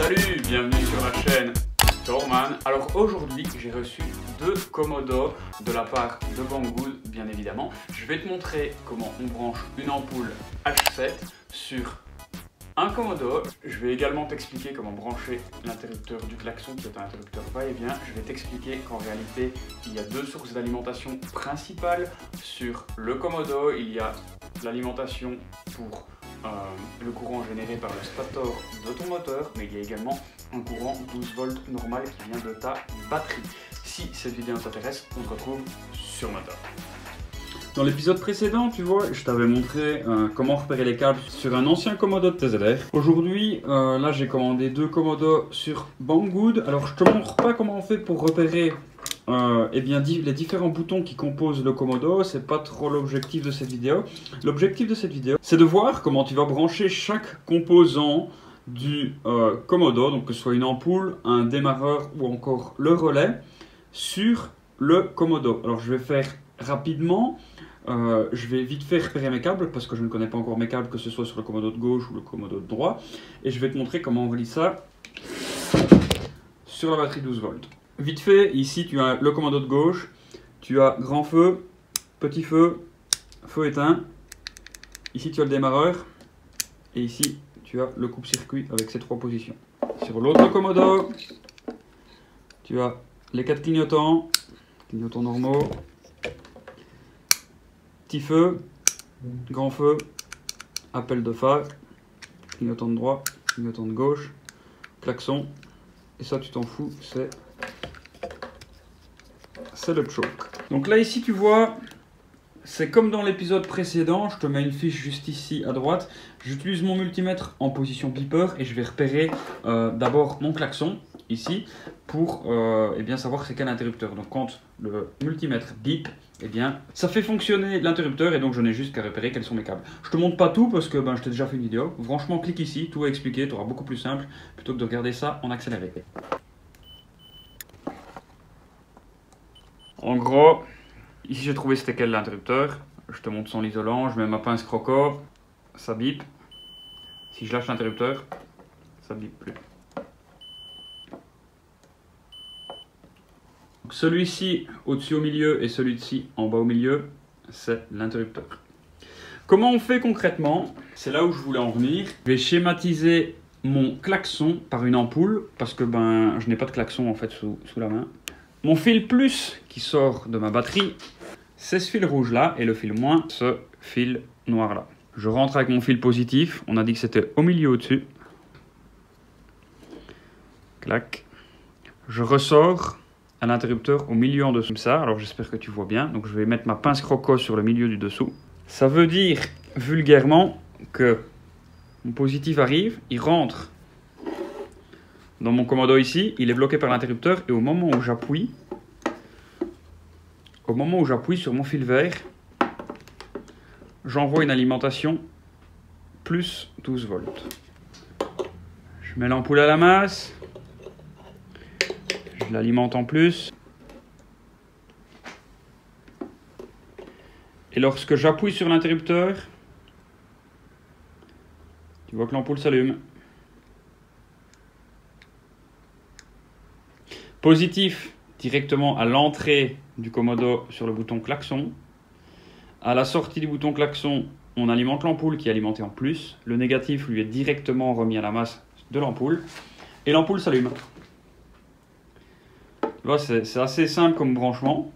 Salut, bienvenue sur la chaîne Torman. Alors aujourd'hui j'ai reçu deux commodos de la part de Banggood bien évidemment. Je vais te montrer comment on branche une ampoule H7 sur un commodo. Je vais également t'expliquer comment brancher l'interrupteur du klaxon qui est un interrupteur va-et-vient. Je vais t'expliquer qu'en réalité il y a deux sources d'alimentation principales sur le commodo. Il y a l'alimentation pour le courant généré par le stator de ton moteur, mais il y a également un courant 12 volts normal qui vient de ta batterie. Si cette vidéo t'intéresse, on se retrouve sur Moteur. Dans l'épisode précédent, tu vois, je t'avais montré comment repérer les câbles sur un ancien commodo de TZR. Aujourd'hui, là j'ai commandé deux commodos sur Banggood. Alors je te montre pas comment on fait pour repérer les différents boutons qui composent le commodo. C'est pas trop l'objectif de cette vidéo. L'objectif de cette vidéo, c'est de voir comment tu vas brancher chaque composant du commodo, donc que ce soit une ampoule, un démarreur ou encore le relais, sur le commodo. Alors je vais faire rapidement. Je vais vite fait repérer mes câbles parce que je ne connais pas encore mes câbles, que ce soit sur le commodo de gauche ou le commodo de droit, et je vais te montrer comment on relie ça sur la batterie 12 volts. Vite fait, ici tu as le commodo de gauche, tu as grand feu, petit feu, feu éteint, ici tu as le démarreur, et ici tu as le coupe-circuit avec ces trois positions. Sur l'autre commodo, tu as les quatre clignotants normaux, petit feu, grand feu, appel de phare, clignotant de droite, clignotant de gauche, klaxon, et ça tu t'en fous, c'est le choke. Donc là ici tu vois, c'est comme dans l'épisode précédent, je te mets une fiche juste ici à droite. J'utilise mon multimètre en position beeper et je vais repérer d'abord mon klaxon ici pour savoir c'est quel interrupteur. Donc quand le multimètre bip, ça fait fonctionner l'interrupteur et donc je n'ai juste qu'à repérer quels sont mes câbles. Je te montre pas tout parce que je t'ai déjà fait une vidéo. Franchement, clique ici, tout est expliqué, tu auras beaucoup plus simple plutôt que de regarder ça en accéléré. En gros, ici j'ai trouvé c'était quel l'interrupteur. Je te montre son isolant, je mets ma pince croco, ça bip. Si je lâche l'interrupteur, ça bip plus. Celui-ci au-dessus au milieu et celui-ci en bas au milieu, c'est l'interrupteur. Comment on fait concrètement? C'est là où je voulais en venir. Je vais schématiser mon klaxon par une ampoule parce que je n'ai pas de klaxon en fait sous la main. Mon fil plus qui sort de ma batterie, c'est ce fil rouge là, et le fil moins, ce fil noir là. Je rentre avec mon fil positif, on a dit que c'était au milieu au-dessus. Clac. Je ressors à l'interrupteur au milieu en dessous comme ça, alors j'espère que tu vois bien. Donc je vais mettre ma pince croco sur le milieu du dessous. Ça veut dire vulgairement que mon positif arrive, il rentre dans mon commodo ici, il est bloqué par l'interrupteur et au moment où j'appuie sur mon fil vert, j'envoie une alimentation plus 12 volts. Je mets l'ampoule à la masse, je l'alimente en plus. Et lorsque j'appuie sur l'interrupteur, tu vois que l'ampoule s'allume. Positif directement à l'entrée du commodo sur le bouton klaxon. À la sortie du bouton klaxon, on alimente l'ampoule qui est alimentée en plus. Le négatif lui est directement remis à la masse de l'ampoule. Et l'ampoule s'allume. C'est assez simple comme branchement.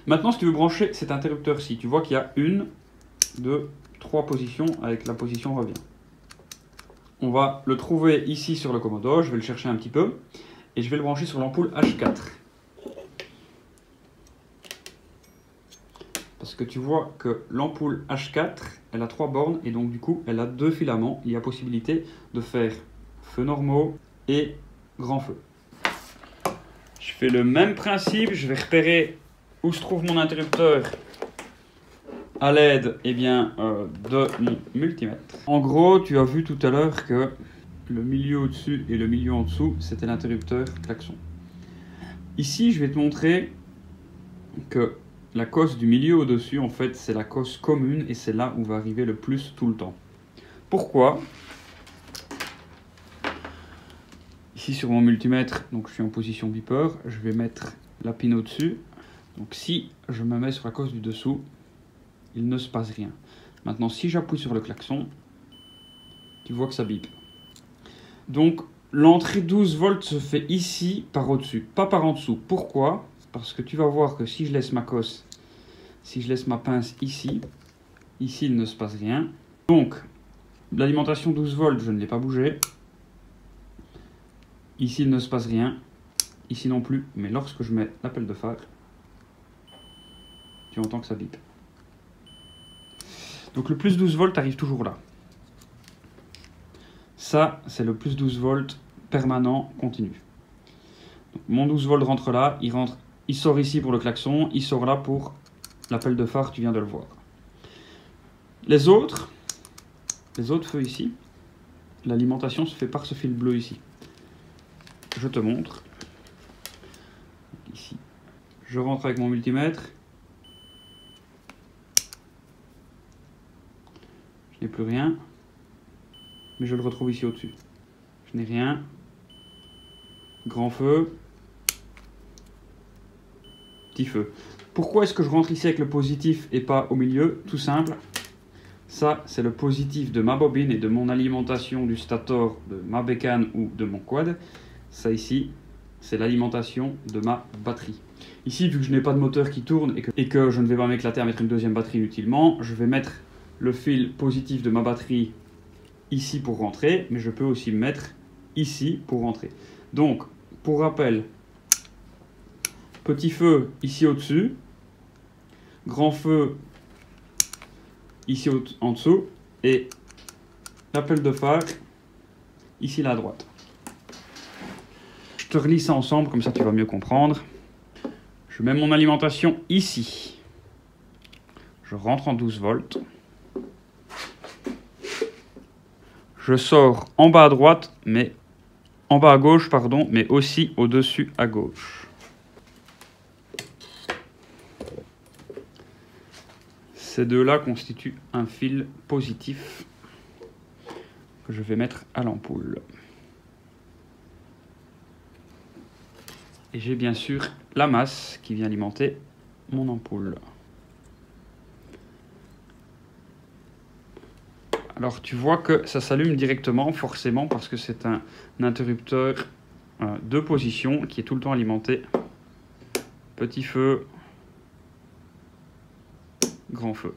Maintenant, si tu veux brancher cet interrupteur-ci, tu vois qu'il y a 1, 2, 3 positions avec la position revient. On va le trouver ici sur le commodo. Je vais le chercher un petit peu. Et je vais le brancher sur l'ampoule H4. Parce que tu vois que l'ampoule H4, elle a 3 bornes et donc du coup, elle a 2 filaments. Il y a possibilité de faire feu normaux et grand feu. Je fais le même principe, je vais repérer où se trouve mon interrupteur à l'aide de mon multimètre. En gros, tu as vu tout à l'heure que le milieu au-dessus et le milieu en dessous, c'était l'interrupteur klaxon. Ici, je vais te montrer que la cosse du milieu au-dessus, en fait, c'est la cosse commune et c'est là où va arriver le plus tout le temps. Pourquoi? Ici sur mon multimètre, donc je suis en position beeper, je vais mettre la pin au-dessus. Donc si je me mets sur la cosse du dessous, il ne se passe rien. Maintenant si j'appuie sur le klaxon, tu vois que ça bip. Donc l'entrée 12 volts se fait ici par au-dessus, pas par en dessous. Pourquoi? Parce que tu vas voir que si je laisse ma cosse, si je laisse ma pince ici, ici il ne se passe rien. Donc l'alimentation 12 volts, je ne l'ai pas bougé. Ici il ne se passe rien, ici non plus, mais lorsque je mets l'appel de phare, tu entends que ça bip. Donc le plus 12 volts arrive toujours là. Ça, c'est le plus 12 volts permanent, continu. Donc, mon 12 volts rentre là, il sort ici pour le klaxon, il sort là pour l'appel de phare, tu viens de le voir. Les autres feux ici, l'alimentation se fait par ce fil bleu ici. Je te montre. Ici, je rentre avec mon multimètre. Je n'ai plus rien. Mais je le retrouve ici au-dessus. Je n'ai rien. Grand feu. Petit feu. Pourquoi est-ce que je rentre ici avec le positif et pas au milieu? Tout simple. Ça, c'est le positif de ma bobine et de mon alimentation du stator, de ma bécane ou de mon quad. Ça ici, c'est l'alimentation de ma batterie. Ici, vu que je n'ai pas de moteur qui tourne et que je ne vais pas m'éclater à mettre une deuxième batterie inutilement, je vais mettre le fil positif de ma batterie ici pour rentrer, mais je peux aussi le mettre ici pour rentrer. Donc, pour rappel, petit feu ici au-dessus, grand feu ici en dessous, et l'appel de phare ici là à droite. Je te relis ça ensemble, comme ça tu vas mieux comprendre. Je mets mon alimentation ici. Je rentre en 12 volts. Je sors en bas à droite, mais en bas à gauche, pardon, mais aussi au-dessus à gauche. Ces deux-là constituent un fil positif que je vais mettre à l'ampoule. Et j'ai bien sûr la masse qui vient alimenter mon ampoule. Alors tu vois que ça s'allume directement, forcément, parce que c'est un interrupteur de position qui est tout le temps alimenté. Petit feu, grand feu.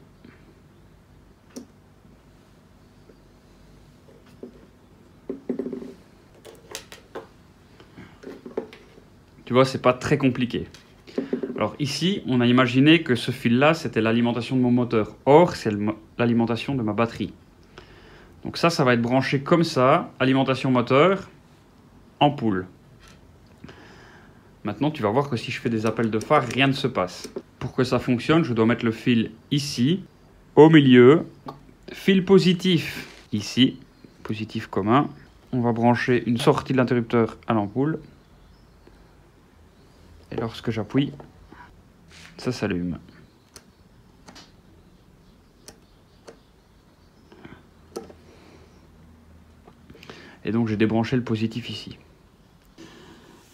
Tu vois, c'est pas très compliqué. Alors ici, on a imaginé que ce fil-là, c'était l'alimentation de mon moteur. Or, c'est l'alimentation de ma batterie. Donc ça va être branché comme ça, alimentation moteur, ampoule. Maintenant, tu vas voir que si je fais des appels de phare, rien ne se passe. Pour que ça fonctionne, je dois mettre le fil ici, au milieu, fil positif ici, positif commun. On va brancher une sortie de l'interrupteur à l'ampoule. Et lorsque j'appuie, ça s'allume. Et donc j'ai débranché le positif ici.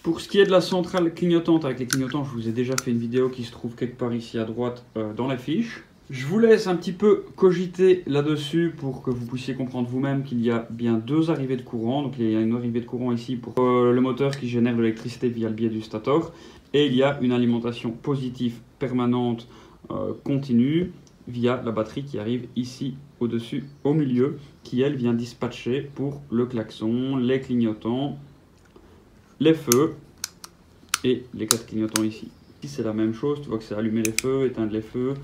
Pour ce qui est de la centrale clignotante, avec les clignotants, je vous ai déjà fait une vidéo qui se trouve quelque part ici à droite dans la fiche. Je vous laisse un petit peu cogiter là-dessus pour que vous puissiez comprendre vous-même qu'il y a bien deux arrivées de courant. Donc il y a une arrivée de courant ici pour le moteur qui génère de l'électricité via le biais du stator. Et il y a une alimentation positive permanente continue via la batterie qui arrive ici au-dessus, au milieu, qui elle vient dispatcher pour le klaxon, les clignotants, les feux et les 4 clignotants ici. Ici c'est la même chose, tu vois que c'est allumer les feux, éteindre les feux,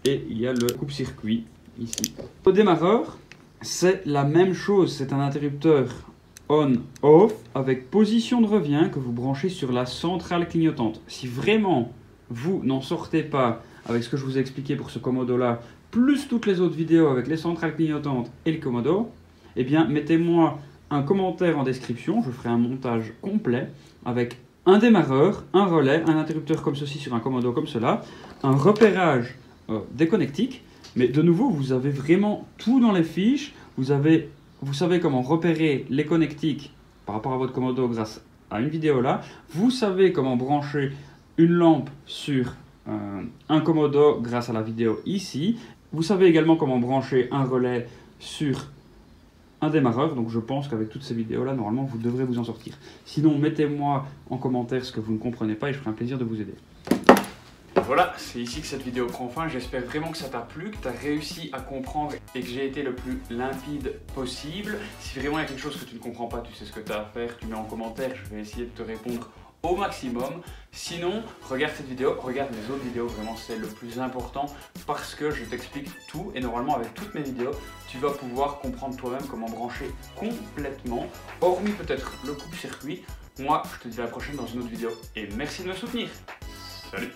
et il y a le coupe-circuit ici. Au démarreur, c'est la même chose, c'est un interrupteur on-off avec position de revient que vous branchez sur la centrale clignotante. Si vraiment vous n'en sortez pas avec ce que je vous ai expliqué pour ce Commodo là, plus toutes les autres vidéos avec les centrales clignotantes et le Commodo, eh bien mettez-moi un commentaire en description, je ferai un montage complet avec un démarreur, un relais, un interrupteur comme ceci sur un Commodo comme cela, un repérage des connectiques, mais de nouveau vous avez vraiment tout dans les fiches, vous savez comment repérer les connectiques par rapport à votre Komodo grâce à une vidéo là. Vous savez comment brancher une lampe sur un Komodo grâce à la vidéo ici. Vous savez également comment brancher un relais sur un démarreur, donc je pense qu'avec toutes ces vidéos là, normalement vous devrez vous en sortir. Sinon, mettez-moi en commentaire ce que vous ne comprenez pas et je ferai un plaisir de vous aider. Voilà, c'est ici que cette vidéo prend fin. J'espère vraiment que ça t'a plu, que tu as réussi à comprendre et que j'ai été le plus limpide possible. Si vraiment il y a quelque chose que tu ne comprends pas, tu sais ce que tu as à faire, tu mets en commentaire, je vais essayer de te répondre au maximum. Sinon, regarde cette vidéo, regarde mes autres vidéos, vraiment c'est le plus important parce que je t'explique tout et normalement avec toutes mes vidéos, tu vas pouvoir comprendre toi-même comment brancher complètement, hormis peut-être le coupe-circuit. Moi, je te dis à la prochaine dans une autre vidéo et merci de me soutenir. Salut!